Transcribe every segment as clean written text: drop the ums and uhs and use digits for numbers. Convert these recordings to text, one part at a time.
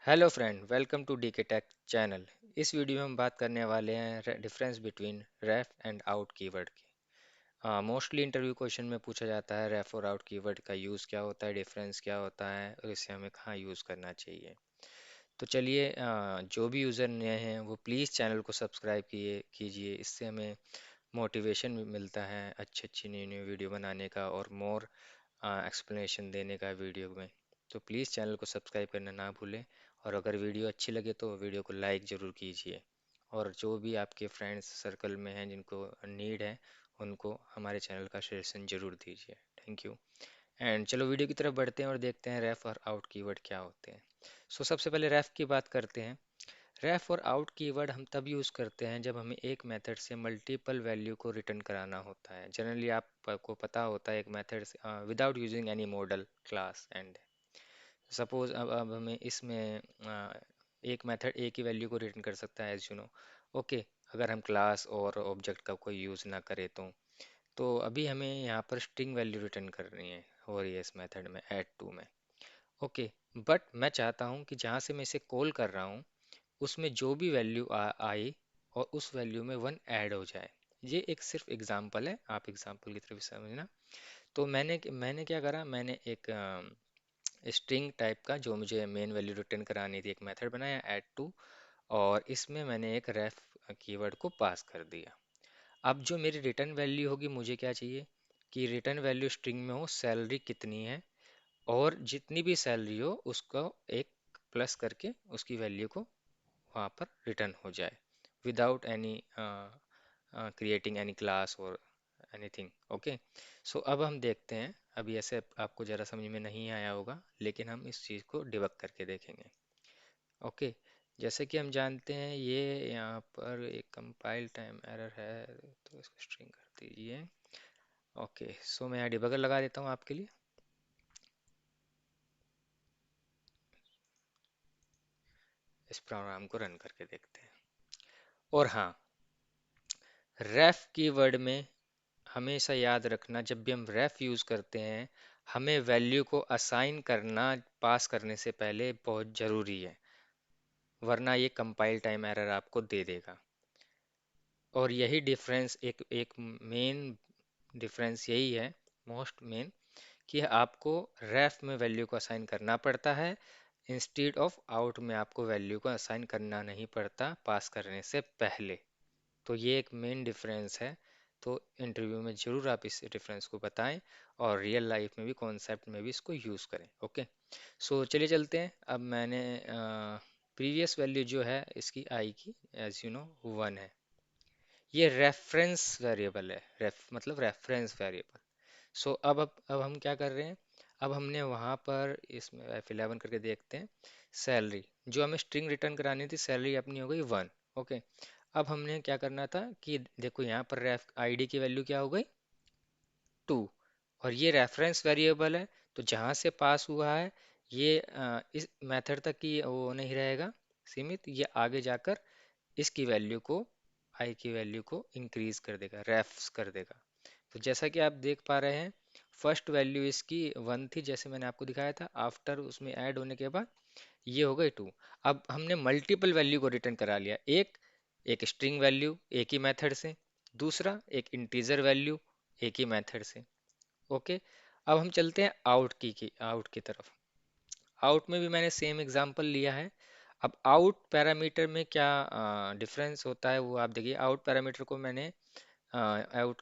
Hello friend, welcome to DK tech channel. इस video में हम बात करने वाले हैं difference between ref and out keyword की। मोस्टली इंटरव्यू क्वेश्चन में पूछा जाता है रेफ और आउट कीवर्ड का यूज़ क्या होता है, डिफरेंस क्या होता है और इसे हमें कहाँ यूज़ करना चाहिए। तो चलिए, जो भी यूज़र नए हैं वो प्लीज़ चैनल को सब्सक्राइब कीजिए। इससे हमें मोटिवेशन भी मिलता है अच्छी अच्छी नई नई वीडियो बनाने का और मोर एक्सप्लेनेशन देने का वीडियो में। तो प्लीज़ चैनल को सब्सक्राइब करना ना भूलें। और अगर वीडियो अच्छी लगे तो वीडियो को लाइक ज़रूर कीजिए। और जो भी आपके फ्रेंड्स सर्कल में हैं जिनको नीड है उनको हमारे चैनल का सजेशन ज़रूर दीजिए। Thank you. एंड चलो वीडियो की तरफ बढ़ते हैं और देखते हैं रेफ और आउट कीवर्ड क्या होते हैं। सबसे पहले रेफ की बात करते हैं। रेफ और आउट कीवर्ड हम तब यूज़ करते हैं जब हमें एक मेथड से मल्टीपल वैल्यू को रिटर्न कराना होता है। जनरली आपको पता होता है एक मेथड से without using any model class and suppose अब हमें इसमें एक मेथड एक ही वैल्यू को रिटर्न कर सकता है, एज यू नो। ओके, अगर हम क्लास और ऑब्जेक्ट का कोई यूज़ ना करें तो अभी हमें यहाँ पर स्ट्रिंग वैल्यू रिटर्न करनी है हो रही है इस मेथड में ऐड टू में। ओके, बट मैं चाहता हूँ कि जहाँ से मैं इसे कॉल कर रहा हूँ उसमें जो भी वैल्यू आई और उस वैल्यू में वन ऐड हो जाए। ये एक सिर्फ एग्जांपल है, आप एग्जांपल की तरफ समझना। तो मैंने क्या करा, मैंने एक स्ट्रिंग टाइप का जो मुझे मेन वैल्यू रिटर्न करानी थी एक मेथड बनाया ऐड टू, और इसमें मैंने एक रेफ कीवर्ड को पास कर दिया। अब जो मेरी रिटर्न वैल्यू होगी, मुझे क्या चाहिए कि रिटर्न वैल्यू स्ट्रिंग में हो सैलरी कितनी है, और जितनी भी सैलरी हो उसको एक प्लस करके उसकी वैल्यू को वहाँ पर रिटर्न हो जाए without any creating any class और एनीथिंग। ओके, अब हम देखते हैं। अभी ऐसे आपको ज़रा समझ में नहीं आया होगा, लेकिन हम इस चीज़ को डिबग करके देखेंगे। ओके, जैसे कि हम जानते हैं ये यहाँ पर एक कंपाइल टाइम एरर है, तो इसको स्ट्रिंग कर दीजिए। ओके, मैं यहाँ डिबगर लगा देता हूँ आपके लिए। इस प्रोग्राम को रन करके देखते हैं। और हाँ, रेफ कीवर्ड में हमेशा याद रखना, जब भी हम रेफ यूज़ करते हैं हमें वैल्यू को असाइन करना पास करने से पहले बहुत ज़रूरी है, वरना ये कंपाइल टाइम एरर आपको दे देगा। और यही डिफरेंस एक एक मेन डिफरेंस यही है, मोस्ट मेन, कि आपको रेफ में वैल्यू को असाइन करना पड़ता है इंस्टीड ऑफ आउट में आपको वैल्यू को असाइन करना नहीं पड़ता पास करने से पहले। तो ये एक मेन डिफरेंस है। तो इंटरव्यू में ज़रूर आप इस डिफरेंस को बताएं और रियल लाइफ में भी कॉन्सेप्ट में भी इसको यूज़ करें। ओके, चलिए चलते हैं। अब मैंने प्रीवियस वैल्यू जो है इसकी आई की, एज यू नो, वन है। ये रेफरेंस वेरिएबल है, मतलब रेफरेंस वेरिएबल। अब हम क्या कर रहे हैं, अब हमने वहाँ पर इसमें F11 करके देखते हैं। सैलरी जो हमें स्ट्रिंग रिटर्न करानी थी, सैलरी अपनी हो गई वन। ओके, अब हमने क्या करना था कि देखो यहाँ पर रेफ आईडी की वैल्यू क्या हो गई, टू। और ये रेफरेंस वेरिएबल है, तो जहाँ से पास हुआ है ये इस मेथड तक ही वो नहीं रहेगा सीमित, ये आगे जाकर इसकी वैल्यू को, आई की वैल्यू को इंक्रीज कर देगा, रेफ्स कर देगा। तो जैसा कि आप देख पा रहे हैं, फर्स्ट वैल्यू इसकी वन थी जैसे मैंने आपको दिखाया था, आफ्टर उसमें ऐड होने के बाद ये हो गई टू। अब हमने मल्टीपल वैल्यू को रिटर्न करा लिया, एक एक स्ट्रिंग वैल्यू एक ही मेथड से, दूसरा एक इंटीजर वैल्यू एक ही मेथड से। ओके, अब हम चलते हैं आउट की तरफ। आउट में भी मैंने सेम एग्जांपल लिया है। अब आउट पैरामीटर में क्या डिफरेंस होता है वो आप देखिए। आउट पैरामीटर को मैंने आउट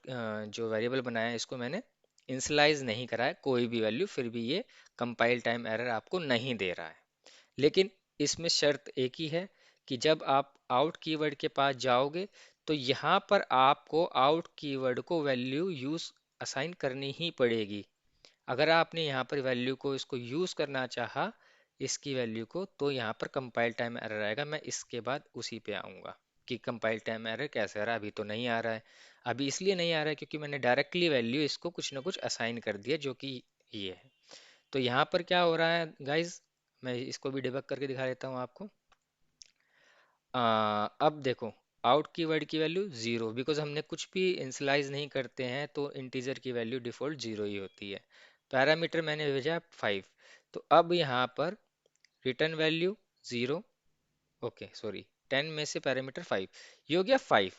जो वेरिएबल बनाया है इसको मैंने इनिशियलाइज नहीं करा है कोई भी वैल्यू, फिर भी ये कंपाइल टाइम एरर आपको नहीं दे रहा है। लेकिन इसमें शर्त एक ही है कि जब आप आउट कीवर्ड के पास जाओगे तो यहाँ पर आपको आउट कीवर्ड को वैल्यू यूज असाइन करनी ही पड़ेगी। अगर आपने यहाँ पर वैल्यू को इसको यूज करना चाहा इसकी वैल्यू को, तो यहाँ पर कंपाइल टाइम एरर आएगा। मैं इसके बाद उसी पे आऊँगा कि कंपाइल टाइम एरर कैसे आ रहा है। अभी तो नहीं आ रहा है, अभी इसलिए नहीं आ रहा है क्योंकि मैंने डायरेक्टली वैल्यू इसको कुछ ना कुछ असाइन कर दिया जो कि ये है। तो यहाँ पर क्या हो रहा है गाइज, मैं इसको भी डिबग करके दिखा देता हूँ आपको। अब देखो, आउट कीवर्ड की वैल्यू जीरो, बिकॉज हमने कुछ भी इनिशियलाइज नहीं करते हैं तो इंटीजर की वैल्यू डिफॉल्ट जीरो ही होती है। पैरामीटर मैंने भेजा फाइव, तो अब यहाँ पर return value zero, okay sorry, 10 में से पैरामीटर 5, ये हो गया 5।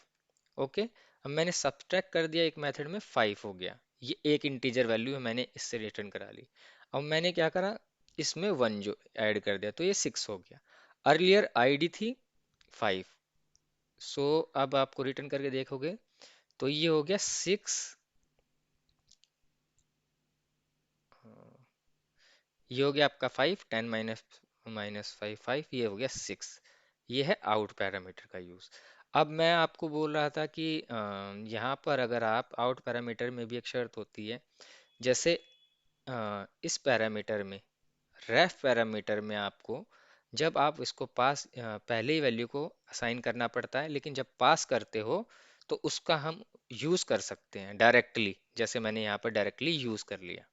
ओके, अब मैंने सब्ट्रैक्ट कर दिया, एक मेथड में 5 हो गया, ये एक इंटीजर वैल्यू है, मैंने इससे रिटर्न करा ली। अब मैंने क्या करा, इसमें 1 जो ऐड कर दिया, तो ये 6 हो गया। अर्लियर आईडी थी 5, सो अब आपको रिटर्न करके देखोगे तो ये हो गया 6, ये हो गया आपका 5, 10 माइनस माइनस 5 5, ये हो गया 6। ये है आउट पैरामीटर का यूज। अब मैं आपको बोल रहा था कि यहाँ पर अगर आप आउट पैरामीटर में भी एक शर्त होती है, जैसे इस पैरामीटर में, रेफ पैरामीटर में आपको जब आप इसको पास पहले ही वैल्यू को असाइन करना पड़ता है, लेकिन जब पास करते हो तो उसका हम यूज कर सकते हैं डायरेक्टली, जैसे मैंने यहाँ पर डायरेक्टली यूज कर लिया।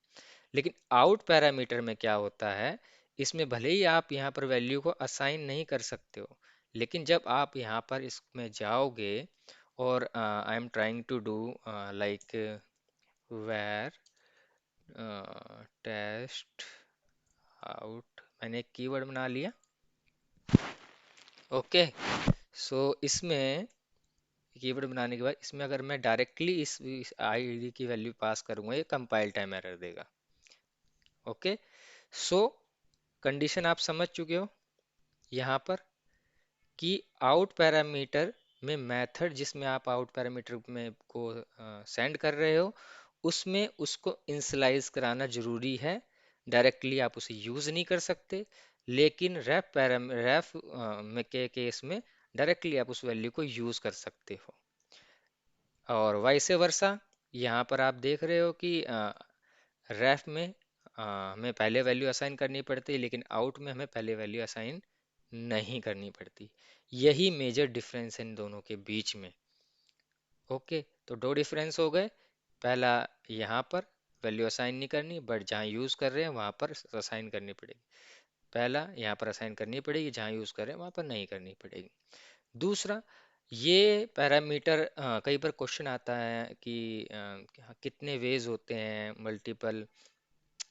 लेकिन आउट पैरामीटर में क्या होता है, इसमें भले ही आप यहाँ पर वैल्यू को असाइन नहीं कर सकते हो, लेकिन जब आप यहाँ पर इसमें जाओगे और I am trying to do like where test out, मैंने एक कीवर्ड बना लिया। ओके, सो इसमें कीवर्ड बनाने के बाद इसमें अगर मैं डायरेक्टली इस आईडी की वैल्यू पास करूंगा, ये कंपाइल टाइम एरर देगा। ओके, सो कंडीशन आप समझ चुके हो यहाँ पर कि आउट पैरामीटर में मेथड जिसमें आप आउट पैरामीटर में को सेंड कर रहे हो, उसमें उसको इनिशियलाइज कराना जरूरी है। डायरेक्टली आप उसे यूज नहीं कर सकते, लेकिन रेफ में के केस में डायरेक्टली आप उस वैल्यू को यूज कर सकते हो। और वाइस वर्सा, यहाँ पर आप देख रहे हो कि रेफ में हमें पहले वैल्यू असाइन करनी पड़ती है, लेकिन आउट में हमें पहले वैल्यू असाइन नहीं करनी पड़ती। यही मेजर डिफरेंस है इन दोनों के बीच में। ओके, तो दो डिफरेंस हो गए। पहला, यहाँ पर वैल्यू असाइन नहीं करनी, बट जहाँ यूज कर रहे हैं वहां पर असाइन करनी पड़ेगी। पहला, यहाँ पर असाइन करनी पड़ेगी, जहाँ यूज कर रहे हैं वहां पर नहीं करनी पड़ेगी। दूसरा, ये पैरामीटर कई बार क्वेश्चन आता है कि कितने वेज होते हैं मल्टीपल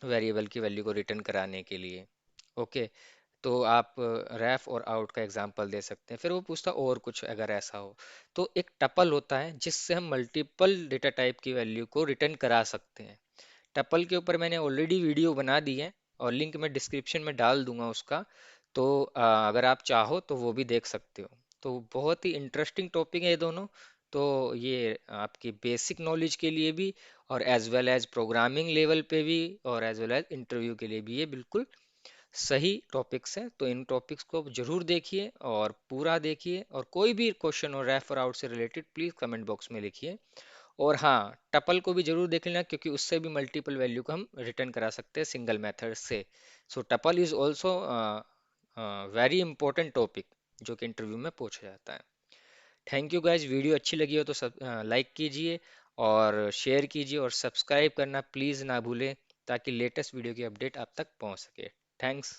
वेरिएबल की वैल्यू को रिटर्न कराने के लिए। ओके, तो आप रेफ और आउट का एग्जांपल दे सकते हैं। फिर वो पूछता और कुछ अगर ऐसा हो, तो एक टपल होता है जिससे हम मल्टीपल डेटा टाइप की वैल्यू को रिटर्न करा सकते हैं। टपल के ऊपर मैंने ऑलरेडी वीडियो बना दी है और लिंक मैं डिस्क्रिप्शन में डाल दूंगा उसका, तो अगर आप चाहो तो वो भी देख सकते हो। तो बहुत ही इंटरेस्टिंग टॉपिक है ये दोनों। तो ये आपकी बेसिक नॉलेज के लिए भी, और as well as programming level पे भी, और एज वेल एज इंटरव्यू के लिए भी ये बिल्कुल सही टॉपिक्स हैं। तो इन टॉपिक्स को जरूर देखिए और पूरा देखिए, और कोई भी क्वेश्चन हो रेफर आउट से रिलेटेड प्लीज कमेंट बॉक्स में लिखिए। और हाँ, टपल को भी जरूर देख लेना, क्योंकि उससे भी मल्टीपल वैल्यू को हम रिटर्न करा सकते हैं सिंगल मेथड से। So tuple is also very important topic जो कि इंटरव्यू में पूछा जाता है। थैंक यू गाइज, वीडियो अच्छी लगी हो तो सब लाइक कीजिए और शेयर कीजिए, और सब्सक्राइब करना प्लीज़ ना भूलें, ताकि लेटेस्ट वीडियो की अपडेट आप तक पहुंच सके। थैंक्स।